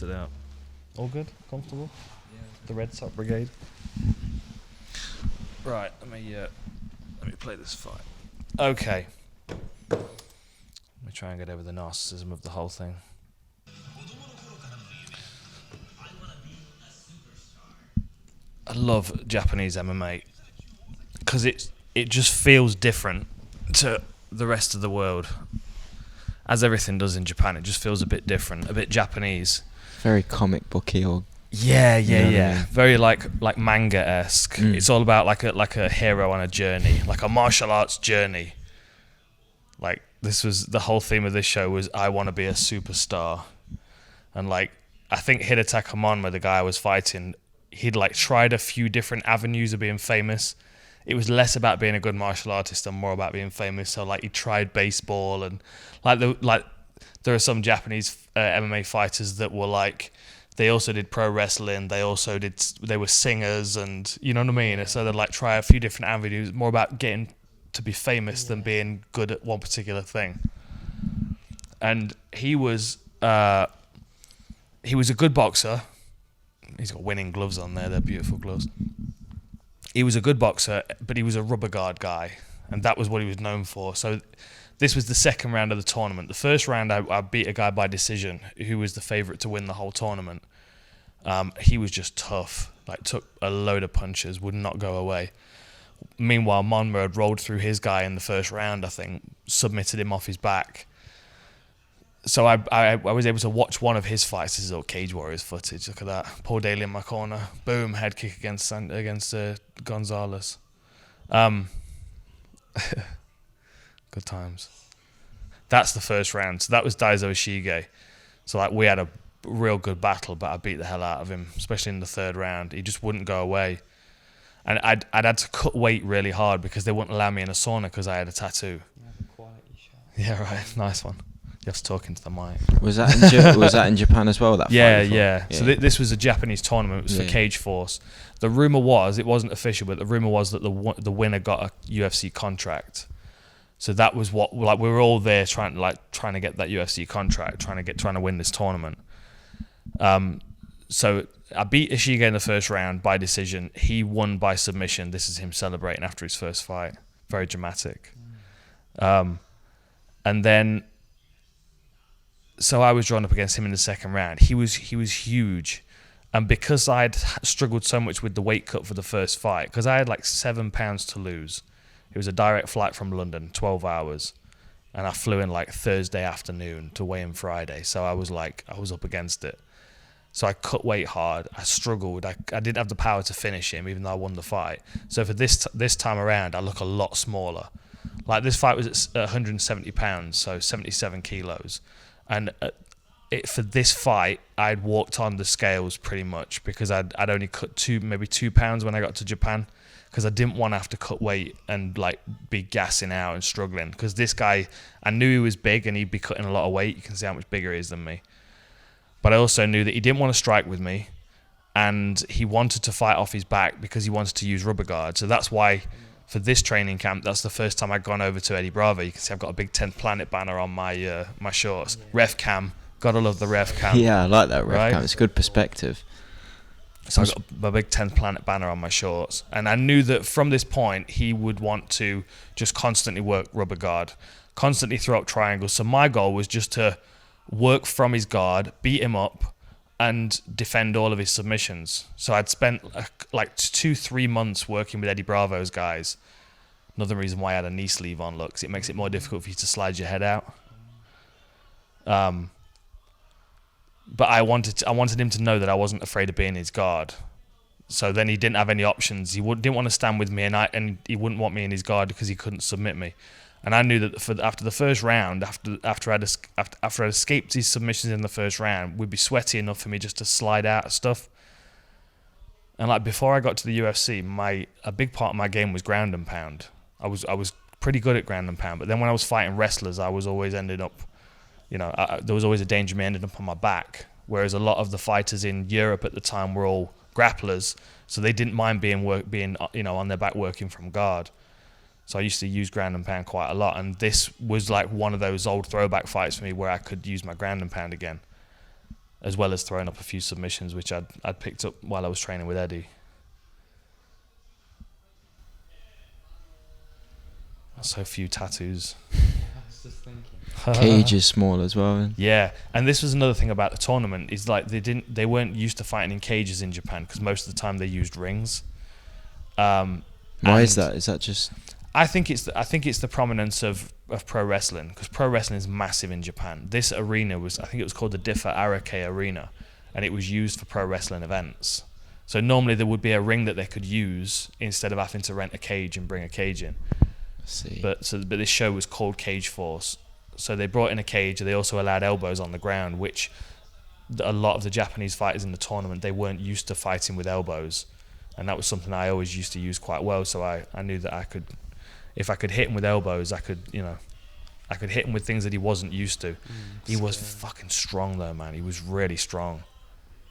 It out. All good? Comfortable? Yeah. The Red Sox Brigade. Right, let me play this fight. Okay. Let me try and get over the narcissism of the whole thing. I love Japanese MMA because it just feels different to the rest of the world. As everything does in Japan, it just feels a bit different, a bit Japanese. Very comic booky, or yeah. Very like manga-esque. It's all about like a hero on a journey, like a martial arts journey. Like this was the whole theme of this show was I want to be a superstar, and like I think Hidetaka Monma, the guy I was fighting, he'd like tried a few different avenues of being famous. It was less about being a good martial artist and more about being famous. So like he tried baseball and there are some Japanese MMA fighters that were like, they also did pro wrestling. They were singers, and you know what I mean. So they'd like try a few different avenues, more about getting to be famous than being good at one particular thing. And he was a good boxer. He's got winning gloves on there. They're beautiful gloves. He was a good boxer, but he was a rubber guard guy, and that was what he was known for. So this was the second round of the tournament. The first round, I beat a guy by decision who was the favourite to win the whole tournament. He was just tough, like took a load of punches, would not go away. Meanwhile, Monma had rolled through his guy in the first round, I think, submitted him off his back. So I was able to watch one of his fights. This is all Cage Warriors footage. Look at that. Paul Daly in my corner. Boom, head kick against Gonzalez. Good times. That's the first round. So that was Daiso Ishige. So like we had a real good battle, but I beat the hell out of him, especially in the third round. He just wouldn't go away. And I'd had to cut weight really hard because they wouldn't allow me in a sauna because I had a tattoo. Yeah, right. Nice one. You have to talk into the mic. Was that in Japan as well? That yeah. So this was a Japanese tournament. It was for Cage Force. The rumor was, it wasn't official, but the rumor was that the winner got a UFC contract. So that was what, like, we were all there trying to get that UFC contract, trying to win this tournament. So I beat Ishige in the first round by decision. He won by submission. This is him celebrating after his first fight. Very dramatic. And then, so I was drawn up against him in the second round. He was huge. And because I'd struggled so much with the weight cut for the first fight, because I had like 7 pounds to lose. It was a direct flight from London, 12 hours. And I flew in like Thursday afternoon to weigh in Friday. So I was up against it. So I cut weight hard. I struggled. I didn't have the power to finish him, even though I won the fight. So for this time around, I look a lot smaller. Like this fight was at 170 pounds, so 77 kilos. And for this fight, I'd walked on the scales pretty much because I'd only cut maybe 2 pounds when I got to Japan, because I didn't want to have to cut weight and like be gassing out and struggling. Because this guy, I knew he was big and he'd be cutting a lot of weight. You can see how much bigger he is than me. But I also knew that he didn't want to strike with me, and he wanted to fight off his back because he wanted to use rubber guard. So that's why for this training camp, that's the first time I'd gone over to Eddie Bravo. You can see I've got a big 10th Planet banner on my my shorts. Yeah. Ref cam. Gotta love the ref cam. Yeah, I like that ref cam. It's a good perspective. So I've got my big 10th Planet banner on my shorts. And I knew that from this point, he would want to just constantly work rubber guard, constantly throw up triangles. So my goal was just to work from his guard, beat him up, and defend all of his submissions. So I'd spent like 2-3 months working with Eddie Bravo's guys. Another reason why I had a knee sleeve on, look, 'cause it makes it more difficult for you to slide your head out. But I wanted him to know that I wasn't afraid of being his guard. So then he didn't have any options. He didn't want to stand with me, and he wouldn't want me in his guard because he couldn't submit me. And I knew that after the first round, after I'd escaped his submissions in the first round, we'd be sweaty enough for me just to slide out of stuff. And like before I got to the UFC, a big part of my game was ground and pound. I was pretty good at ground and pound, but then when I was fighting wrestlers, I was always ending up, there was always a danger of me ending up on my back. Whereas a lot of the fighters in Europe at the time were all grapplers, so they didn't mind being on their back working from guard. So I used to use ground and pound quite a lot, and this was like one of those old throwback fights for me where I could use my ground and pound again, as well as throwing up a few submissions which I'd picked up while I was training with Eddie. So few tattoos. I was just thinking. Cage is small as well. Yeah, and this was another thing about the tournament is like they weren't used to fighting in cages in Japan because most of the time they used rings. Why is that? Is that just? I think it's the prominence of pro wrestling, because pro wrestling is massive in Japan. This arena I think it was called the Diffa Arake Arena, and it was used for pro wrestling events. So normally there would be a ring that they could use instead of having to rent a cage and bring a cage in. See. But this show was called Cage Force. So they brought in a cage. They also allowed elbows on the ground, which a lot of the Japanese fighters in the tournament, they weren't used to fighting with elbows. And that was something I always used to use quite well. So I knew that if I could hit him with elbows, I could hit him with things that he wasn't used to. He was fucking strong though, man. He was really strong.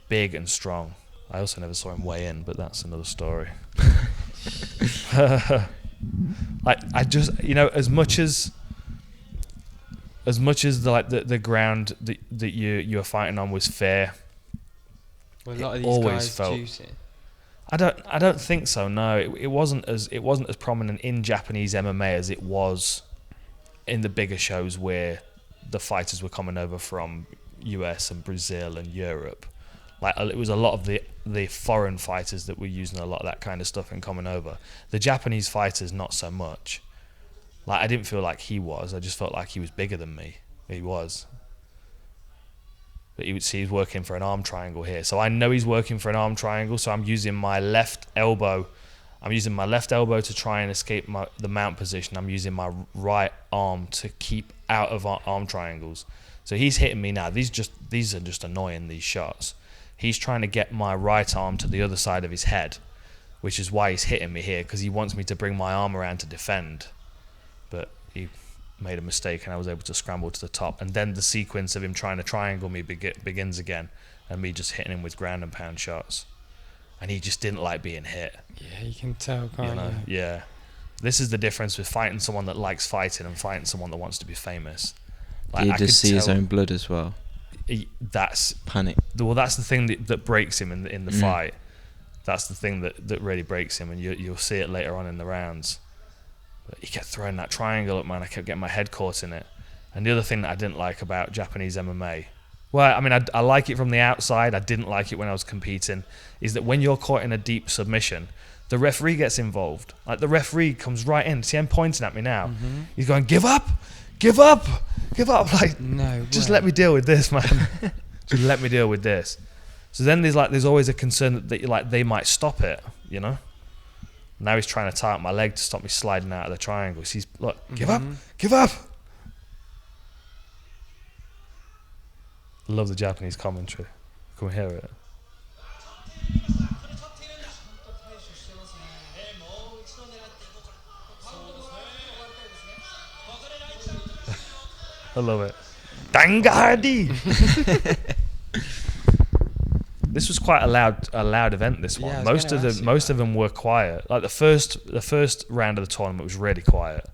Big and strong. I also never saw him weigh in, but that's another story. I just, as much as the ground that you were fighting on was fair, well, a lot of these guys juice it. I don't think so. No, it wasn't as prominent in Japanese MMA as it was in the bigger shows where the fighters were coming over from US and Brazil and Europe. Like it was a lot of the foreign fighters that were using a lot of that kind of stuff and coming over. The Japanese fighters, not so much. Like I didn't feel like he was. I just felt like he was bigger than me. He was. But he was working for an arm triangle here. So I know he's working for an arm triangle. So I'm using my left elbow. I'm using my left elbow to try and escape the mount position. I'm using my right arm to keep out of arm triangles. So he's hitting me now. These are just annoying, these shots. He's trying to get my right arm to the other side of his head, which is why he's hitting me here, because he wants me to bring my arm around to defend. But he made a mistake and I was able to scramble to the top. And then the sequence of him trying to triangle me begins again, and me just hitting him with ground and pound shots. And he just didn't like being hit. Yeah, you can tell, can't you? Yeah. This is the difference with fighting someone that likes fighting and fighting someone that wants to be famous. Like, he just see his own blood as well. That's panic. Well, that's the thing that breaks him in the fight. That's the thing that really breaks him, and you'll see it later on in the rounds. But he kept throwing that triangle up, man. I kept getting my head caught in it. And the other thing that I didn't like about Japanese MMA, well, I mean, I like it from the outside. I didn't like it when I was competing. Is that when you're caught in a deep submission, the referee gets involved. Like the referee comes right in. See, I'm pointing at me now. Mm-hmm. He's going, "Give up, give up, give up!" Like, no, just let me deal with this, man. Just let me deal with this. So then there's always a concern that they might stop it, Now he's trying to tie up my leg to stop me sliding out of the triangle. So look, give up, give up. I love the Japanese commentary. Can we hear it? I love it. Dangardi. This was quite a loud event. This one, yeah, most of them were quiet. Like the first round of the tournament was really quiet.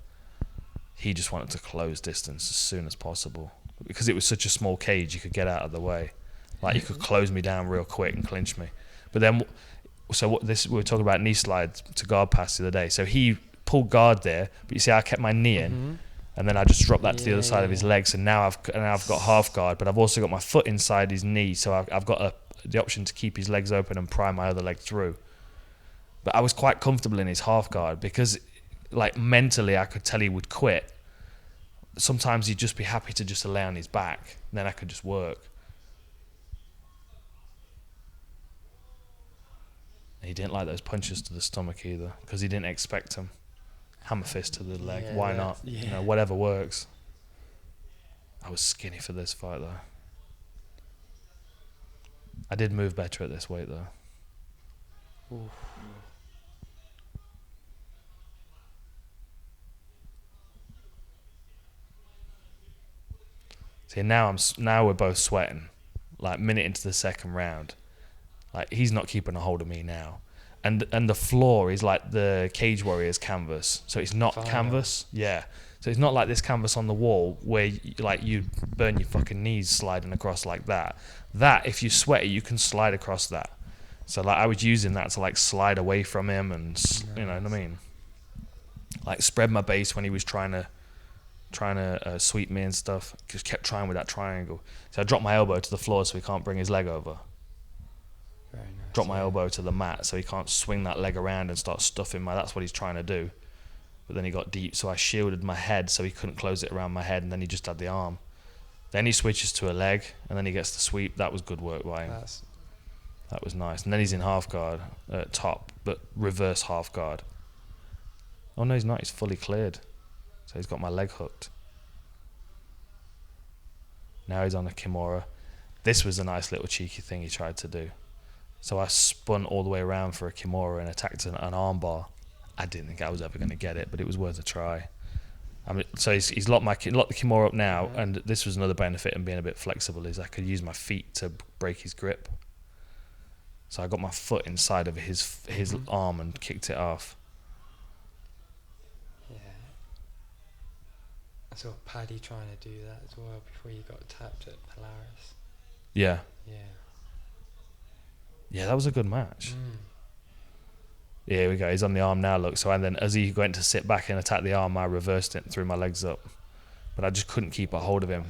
He just wanted to close distance as soon as possible because it was such a small cage. You could get out of the way, like you could close me down real quick and clinch me. But then, we were talking about knee slide to guard pass the other day. So he pulled guard there, but you see, I kept my knee in. And then I just dropped that to the other side of his legs, and now I've got half guard, but I've also got my foot inside his knee, so I've got the option to keep his legs open and pry my other leg through. But I was quite comfortable in his half guard because, like, mentally I could tell he would quit. Sometimes he'd just be happy to just lay on his back, and then I could just work. And he didn't like those punches to the stomach either because he didn't expect them. Hammer fist to the leg. Why not? Yeah. Whatever works. I was skinny for this fight though. I did move better at this weight though. Oof. See, now we're both sweating. Like minute into the second round, Like, he's not keeping a hold of me now. And the floor is like the Cage Warriors canvas, so it's not canvas. Yeah, so it's not like this canvas on the wall where you burn your fucking knees sliding across like that. That, if you sweat it, you can slide across that. So like, I was using that to like slide away from him, and you know what I mean. Like, spread my base when he was trying to sweep me and stuff. Just kept trying with that triangle. So I dropped my elbow to the floor so he can't bring his leg over. Very nice. Drop my elbow to the mat so he can't swing that leg around and start stuffing that's what he's trying to do. But then he got deep, so I shielded my head so he couldn't close it around my head, and then he just had the arm. Then he switches to a leg, and then he gets the sweep. That was good work by him. That was nice. And then he's in half guard at top, but reverse half guard. Oh no, he's not. He's fully cleared. So he's got my leg hooked. Now he's on a Kimura. This was a nice little cheeky thing he tried to do. So I spun all the way around for a Kimura and attacked an arm bar. I didn't think I was ever going to get it, but it was worth a try. I mean, so he's locked the Kimura up now, and this was another benefit in being a bit flexible, is I could use my feet to break his grip. So I got my foot inside of his arm and kicked it off. Yeah. I saw Paddy trying to do that as well before he got tapped at Polaris. Yeah. Yeah. Yeah, that was a good match. Yeah, here we go. He's on the arm now, look. So, and then as he went to sit back and attack the arm, I reversed it and threw my legs up. But I just couldn't keep a hold of him.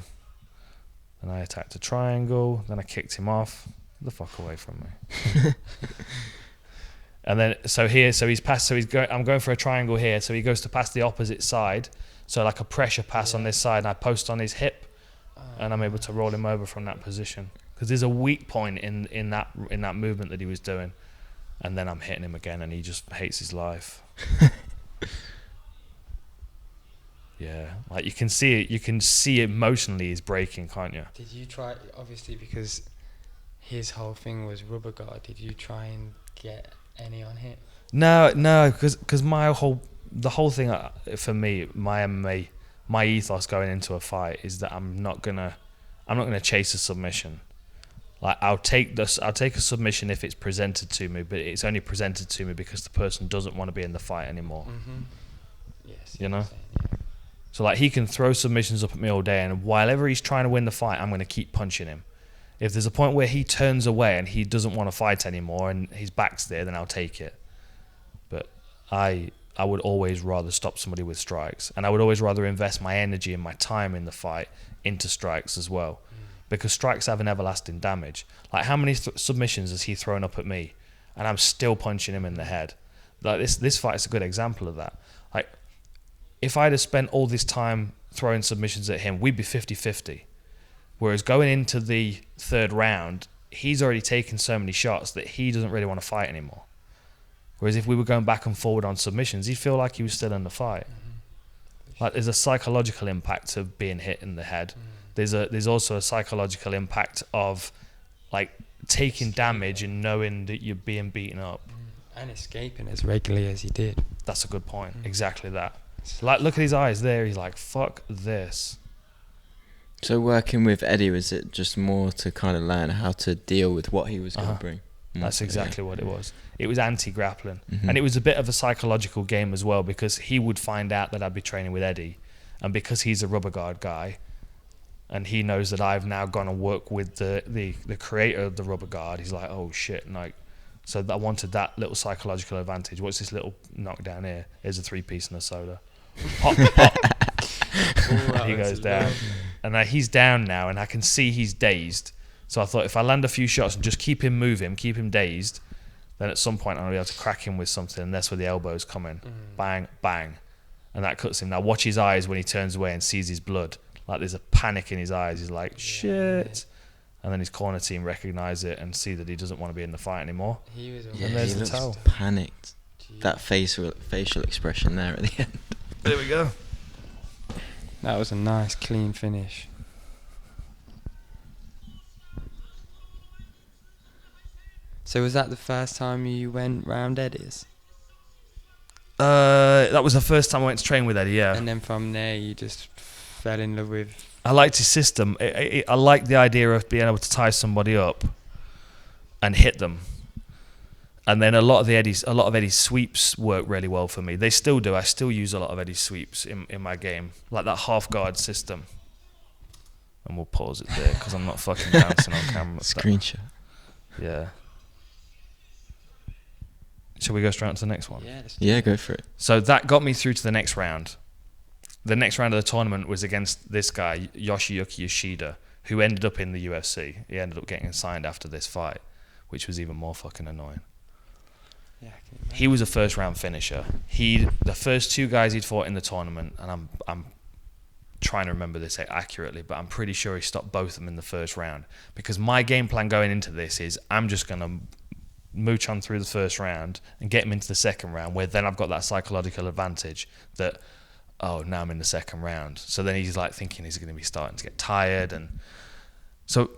And I attacked a triangle. Then I kicked him off. Get the fuck away from me. And then, I'm going for a triangle here. So he goes to pass the opposite side. So like a pressure pass on this side. And I post on his hip. And I'm able to roll him over from that position. Because there's a weak point in that movement that he was doing. And then I'm hitting him again, and he just hates his life. Yeah, like you can see it. You can see emotionally he's breaking, can't you? Did you try? Obviously, because his whole thing was rubber guard. Did you try and get any on hit? No, because the whole thing for me, my MMA, my ethos going into a fight is that I'm not gonna chase a submission. Like, I'll take a submission if it's presented to me, but it's only presented to me because the person doesn't want to be in the fight anymore. Mm-hmm. Yes. You know? Saying, yeah. So like, he can throw submissions up at me all day, and while ever he's trying to win the fight, I'm going to keep punching him. If there's a point where he turns away and he doesn't want to fight anymore and his back's there, then I'll take it. But I would always rather stop somebody with strikes, and I would always rather invest my energy and my time in the fight into strikes as well. Because strikes have an everlasting damage. Like, how many submissions has he thrown up at me, and I'm still punching him in the head? Like, this fight is a good example of that. Like, if I'd have spent all this time throwing submissions at him, we'd be 50-50. Whereas going into the third round, he's already taken so many shots that he doesn't really want to fight anymore. Whereas if we were going back and forward on submissions, he'd feel like he was still in the fight. Like, there's a psychological impact of being hit in the head. There's also a psychological impact of like taking damage and knowing that you're being beaten up and escaping as regularly as he did. That's a good point. Exactly that. Like, look at his eyes there. He's like, fuck this. So working with Eddie, was it just more to kind of learn how to deal with what he was going to bring? That's exactly what it was. It was anti-grappling. And it was a bit of a psychological game as well, because he would find out that I'd be training with Eddie, and because he's a rubber guard guy, and he knows that I've now gone and worked with the creator of the rubber guard, he's like, oh shit. And like, so I wanted that little psychological advantage. What's this little knockdown here? Here's a 3-piece and a soda. Pop, pop. He goes down. And he's down now, and I can see he's dazed. So I thought, if I land a few shots and just keep him moving, keep him dazed, then at some point I'll be able to crack him with something, and that's where the elbows come in. Bang, bang. And that cuts him. Now watch his eyes when he turns away and sees his blood. Like, there's a panic in his eyes. He's like, shit. And then his corner team recognise it and see that he doesn't want to be in the fight anymore. He was he looks panicked. Jeez. That facial expression there at the end. There we go. That was a nice, clean finish. So was that the first time you went round Eddie's? That was the first time I went to train with Eddie, yeah. And then from there you just fell in love with... I liked his system. I liked the idea of being able to tie somebody up and hit them. And then a lot of Eddie's sweeps work really well for me. They still do. I still use a lot of Eddie's sweeps in my game, like that half guard system. And we'll pause it there because I'm not fucking bouncing on camera. Screenshot. Yeah. Shall we go straight on to the next one? Yeah, go for it. So that got me through to the next round. The next round of the tournament was against this guy, Yoshiyuki Yoshida, who ended up in the UFC. He ended up getting signed after this fight, which was even more fucking annoying. Yeah, he was a first round finisher. The first two guys he'd fought in the tournament, and I'm trying to remember this accurately, but I'm pretty sure he stopped both of them in the first round. Because my game plan going into this is I'm just going to mooch on through the first round and get him into the second round, where then I've got that psychological advantage that, oh, now I'm in the second round. So then he's like thinking he's going to be starting to get tired. And so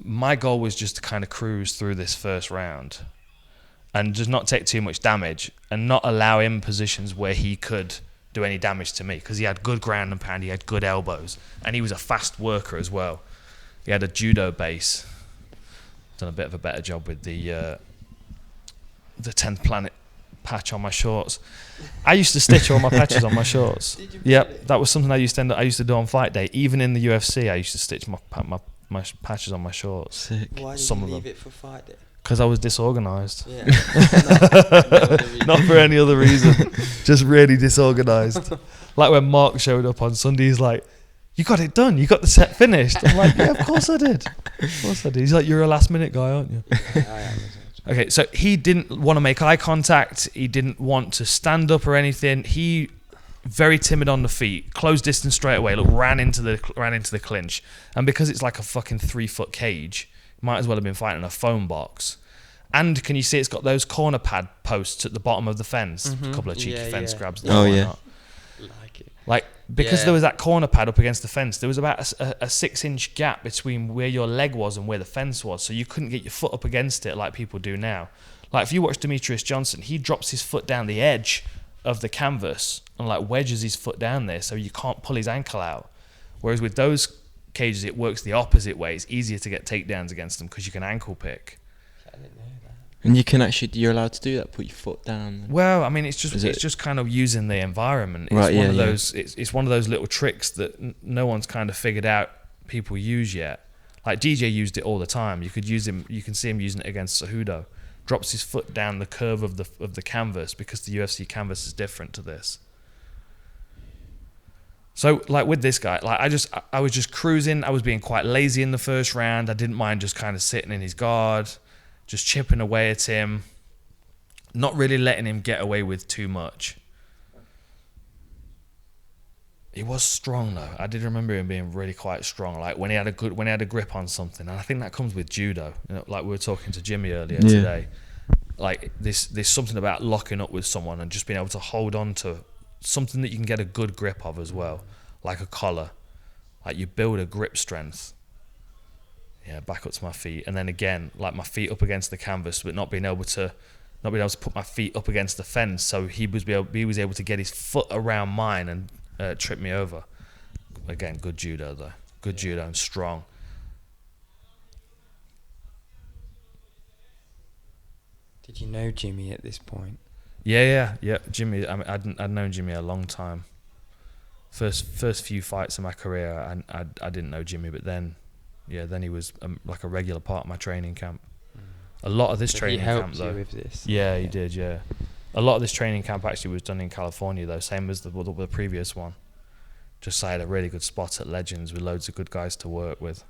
my goal was just to kind of cruise through this first round and just not take too much damage and not allow him positions where he could do any damage to me, because he had good ground and pound, he had good elbows, and he was a fast worker as well. He had a judo base. Done a bit of a better job with the 10th Planet patch on my shorts. I used to stitch all my patches on my shorts. Did you Yep, really? that was something I used to do on fight day. Even in the UFC, I used to stitch my patches on my shorts. Sick. Why did Some you of them. leave it for fight day? Because I was disorganised. Yeah. Not for any other reason. Just really disorganised. Like when Mark showed up on Sunday, he's like, "You got it done. You got the set finished." I'm like, "Yeah, of course I did. Of course I did." He's like, "You're a last minute guy, aren't you?" I am as well. Okay, so he didn't want to make eye contact. He didn't want to stand up or anything. He very timid on the feet, closed distance straight away. Look, ran into the clinch, and because it's like a fucking 3-foot cage, might as well have been fighting in a phone box. And can you see it's got those corner pad posts at the bottom of the fence? A couple of cheeky fence grabs. There, Oh, why yeah. not? Like it. Like, because Yeah. there was that corner pad up against the fence, there was about a 6-inch gap between where your leg was and where the fence was, so you couldn't get your foot up against it like people do now. Like, if you watch Demetrius Johnson, he drops his foot down the edge of the canvas and like wedges his foot down there so you can't pull his ankle out. Whereas with those cages, it works the opposite way. It's easier to get takedowns against them because you can ankle pick. I didn't know that. And you're allowed to do that, put your foot down. Well, I mean, it's Is it- just kind of using the environment. It's Right, one yeah, of yeah. those. It's one of those little tricks that no one's kind of figured out people use yet. Like DJ used it all the time. You could use him. You can see him using it against Cejudo. Drops his foot down the curve of the canvas because the UFC canvas is different to this. So like with this guy, like I was just cruising. I was being quite lazy in the first round. I didn't mind just kind of sitting in his guard, just chipping away at him, not really letting him get away with too much. He was strong though. I did remember him being really quite strong. Like when he had a grip on something, and I think that comes with judo. You know, like we were talking to Jimmy earlier today. Like there's something about locking up with someone and just being able to hold on to something that you can get a good grip of as well, like a collar. Like you build a grip strength. Yeah, back up to my feet, and then again, like my feet up against the canvas, but not being able to put my feet up against the fence. So he was able to get his foot around mine and trip me over. Again, good judo though. Good judo and strong. Did you know Jimmy at this point? Yeah. Jimmy, I mean, I'd known Jimmy a long time. First few fights in my career, I didn't know Jimmy, but then he was like a regular part of my training camp. A lot of this So training he camp helped though. you with this. Yeah, he did. Yeah, a lot of this training camp actually was done in California though, same as the previous one. Just so I had a really good spot at Legends with loads of good guys to work with.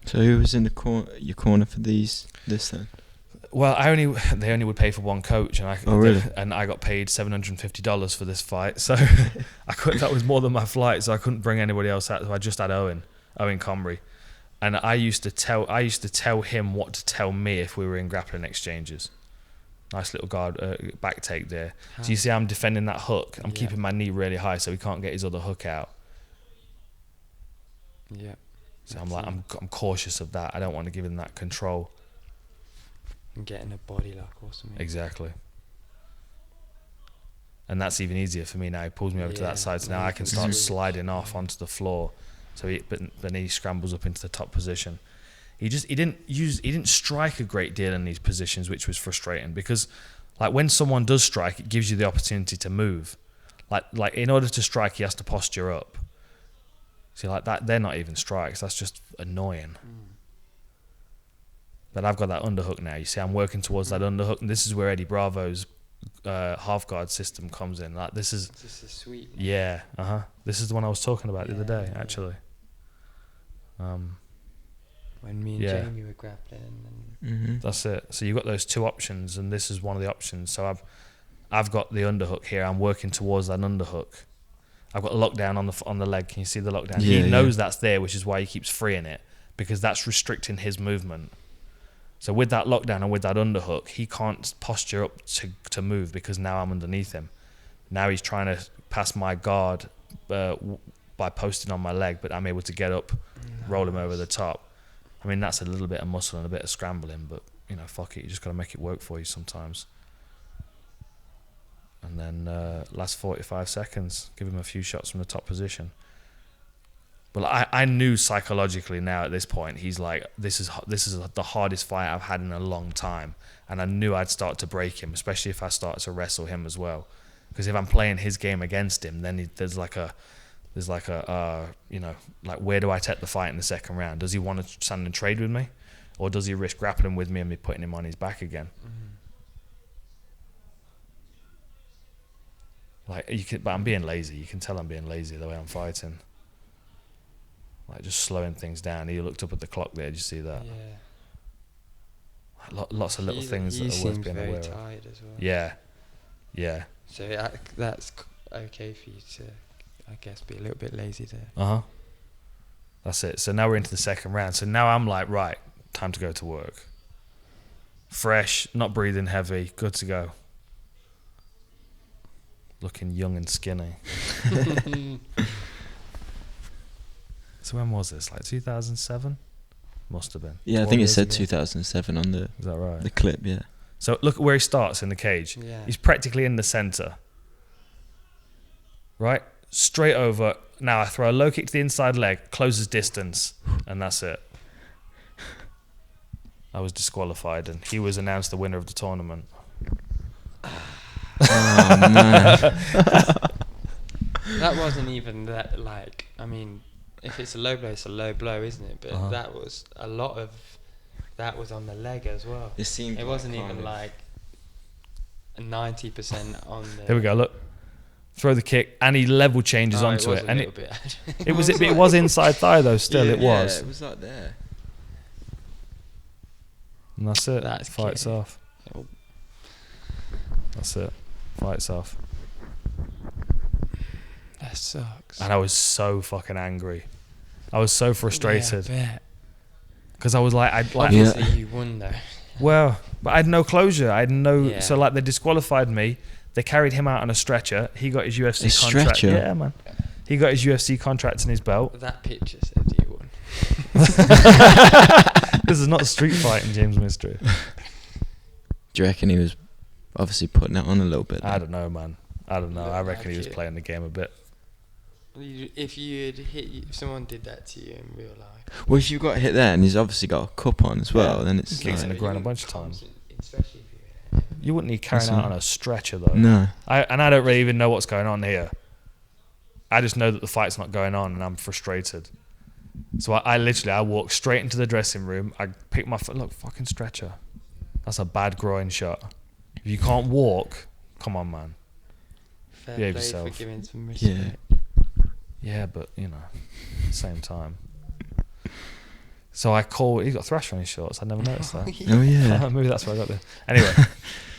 So who was in your corner for this then? Well, they only would pay for one coach, and I got paid $750 for this fight, so that was more than my flight, so I couldn't bring anybody else out. So I just had Owen Comrie, and I used to tell him what to tell me if we were in grappling exchanges. Nice little guard back take there. So you see, I'm defending that hook. I'm keeping my knee really high so he can't get his other hook out. Yeah. So I'm cautious of that. I don't want to give him that control. And getting a body lock or something. Exactly. And that's even easier for me now. He pulls me over to that side, so now I can start sliding off onto the floor. So then he scrambles up into the top position. He didn't strike a great deal in these positions, which was frustrating because, like, when someone does strike, it gives you the opportunity to move. Like in order to strike, he has to posture up. See, like that, they're not even strikes. That's just annoying. But I've got that underhook now. You see, I'm working towards that underhook, and this is where Eddie Bravo's half guard system comes in. Like this is sweet. Yeah, This is the one I was talking about the other day, actually. When me and Jamie were grappling, and that's it. So you've got those two options, and this is one of the options. So I've got the underhook here. I'm working towards that underhook. I've got a lockdown on the leg. Can you see the lockdown? Yeah, he knows that's there, which is why he keeps freeing it, because that's restricting his movement. So with that lockdown and with that underhook, he can't posture up to move because now I'm underneath him. Now he's trying to pass my guard by posting on my leg, but I'm able to get up, roll him over the top. I mean, that's a little bit of muscle and a bit of scrambling, but, you know, fuck it. You just got to make it work for you sometimes. And then last 45 seconds, give him a few shots from the top position. But I knew psychologically now at this point, he's like, this is the hardest fight I've had in a long time. And I knew I'd start to break him, especially if I started to wrestle him as well. Because if I'm playing his game against him, then there's like a you know, like, where do I take the fight in the second round? Does he want to stand and trade with me? Or does he risk grappling with me and me putting him on his back again? Like, but I'm being lazy. You can tell I'm being lazy the way I'm fighting. Like, just slowing things down. He looked up at the clock there. Did you see that? Yeah. Like, lots of little things that are worth being aware of. He seems very tired as well. Yeah. So that's okay for you to, I guess, be a little bit lazy there. That's it. So now we're into the second round. So now I'm like, right, time to go to work. Fresh, not breathing heavy, good to go. Looking young and skinny. So when was this? Like 2007? Must have been. Yeah, I think it said 2007 on the. Is that right? The clip, yeah. So look at where he starts in the cage. Yeah. He's practically in the center. Right? Straight over. Now I throw a low kick to the inside leg, closes distance, and that's it. I was disqualified, and he was announced the winner of the tournament. Oh, man. That wasn't even that, like, I mean, if it's a low blow, it's a low blow, isn't it? But that was a lot of, that was on the leg as well. It wasn't even like 90% on the... Here we go, look. Throw the kick, and he level changes onto it. And it was inside thigh though, still, it was. Yeah, it was like there. And that's it. That's Fight's key. off. That's it. Fight's off. That sucks. And I was so fucking angry. I was so frustrated. Yeah, because I was like, obviously you won though. Well, but I had no closure. I had no. Yeah. So like, they disqualified me. They carried him out on a stretcher. He got his UFC contract. Stretcher? Yeah, man. He got his UFC contract in his belt. That picture said you won. This is not street fighting, James Mystery. Do you reckon he was obviously putting it on a little bit? I don't know, man. I don't know. Look I reckon he was like it. playing the game a bit. If someone did that to you in real life. Well, if you got hit there and he's obviously got a cup on as well, then it's Kicks in the like, groin a bunch of times. Especially if you're You wouldn't need carrying out on a stretcher though. no. I don't really even know what's going on here. I just know that the fight's not going on and I'm frustrated. So I walk straight into the dressing room. I pick my foot. Look, fucking stretcher. That's a bad groin shot. If you can't walk, come on, man. fair Behave play yourself. for giving some respect. Yeah, but you know, same time. So I call. He's got Thrasher on his shorts. I never noticed that. Oh yeah. Maybe that's where I got there. Anyway,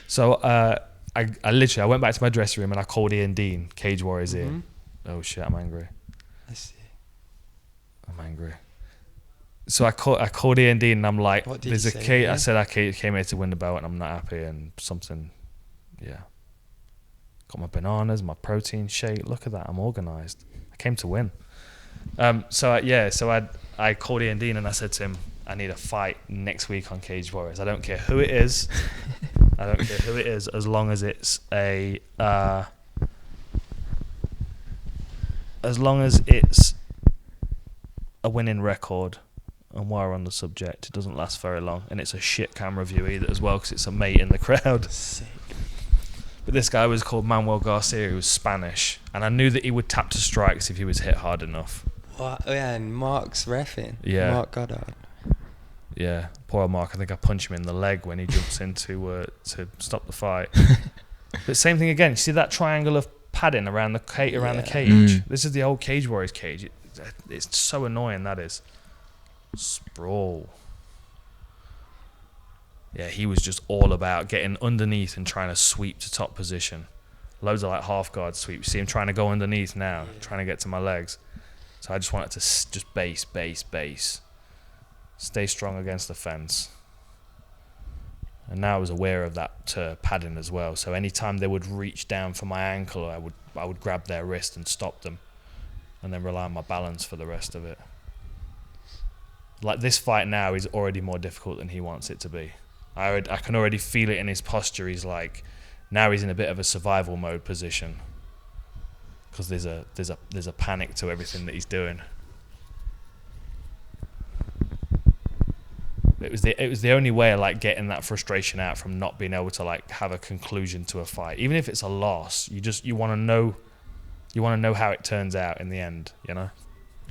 so I went back to my dressing room and I called Ian Dean, Cage Warriors ear. Oh shit, I'm angry. I see. I'm angry. So I called Ian Dean and I'm like, What did there's you a say, cage. yeah? I said I came here to win the belt and I'm not happy and something. Yeah. Got my bananas, my protein shake. Look at that, I'm organised. I came to win. So I called Ian Dean and I said to him, I need a fight next week on Cage Warriors. I don't care who it is. I don't care who it is, as long as it's a winning record And while we're on the subject, it doesn't last very long, and it's a shit camera view either as well because it's a mate in the crowd. Sick. But this guy was called Manuel Garcia. He was Spanish, and I knew that he would tap to strikes if he was hit hard enough. What? Oh, yeah, and Mark's reffing. Yeah. Mark Goddard. Yeah, poor Mark. I think I punched him in the leg when he jumps in to stop the fight. But same thing again. You see that triangle of padding around the cage? This is the old Cage Warriors cage. It's so annoying, that is. Sprawl. Yeah, he was just all about getting underneath and trying to sweep to top position. Loads of like half guard sweeps. See him trying to go underneath now, trying to get to my legs. So I just wanted to just base. Stay strong against the fence. And now I was aware of that padding as well. So anytime they would reach down for my ankle, I would grab their wrist and stop them, and then rely on my balance for the rest of it. Like this fight now is already more difficult than he wants it to be. I can already feel it in his posture. He's like, now he's in a bit of a survival mode position because there's a panic to everything that he's doing. It was the only way of like getting that frustration out from not being able to like have a conclusion to a fight. Even if it's a loss, you want to know how it turns out in the end, you know?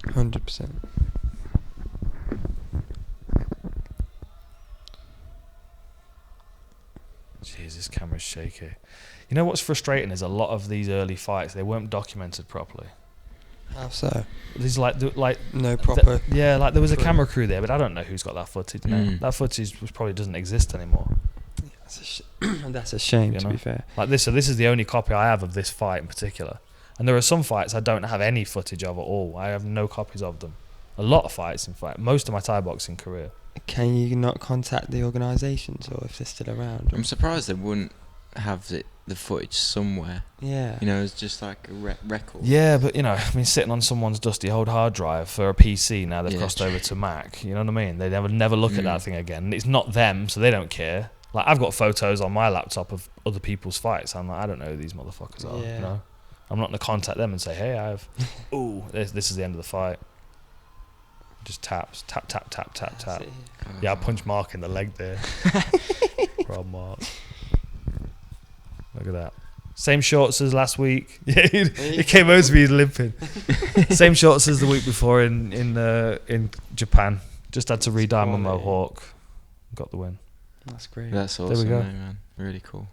100%. Jeez, this camera's shaky. You know what's frustrating is a lot of these early fights, they weren't documented properly. How so? These like no proper. Like there was a camera crew there, but I don't know who's got that footage now. That footage probably doesn't exist anymore. That's a shame, You to know? be fair. Like this, so this is the only copy I have of this fight in particular. And there are some fights I don't have any footage of at all. I have no copies of them. A lot of fights, in fact. Most of my Thai boxing career. Can you not contact the organisations, or if they're still around? I'm surprised they wouldn't have the footage somewhere. Yeah. You know, it's just like a record. Yeah, but you know, I mean, sitting on someone's dusty old hard drive for a PC now they've crossed over to Mac. You know what I mean? They never look at that thing again. And it's not them, so they don't care. Like I've got photos on my laptop of other people's fights. I'm like, I don't know who these motherfuckers are. Yeah. You know, I'm not gonna contact them and say, hey, I have. Ooh, this is the end of the fight. Just tap. Yeah, I punched Mark in the leg there. Rob Mark. Look at that. Same shorts as last week. Yeah, he came over to me limping. Same shorts as the week before in Japan. Just had to re-dye my mohawk. Got the win. That's great. That's awesome, go. man. Really cool.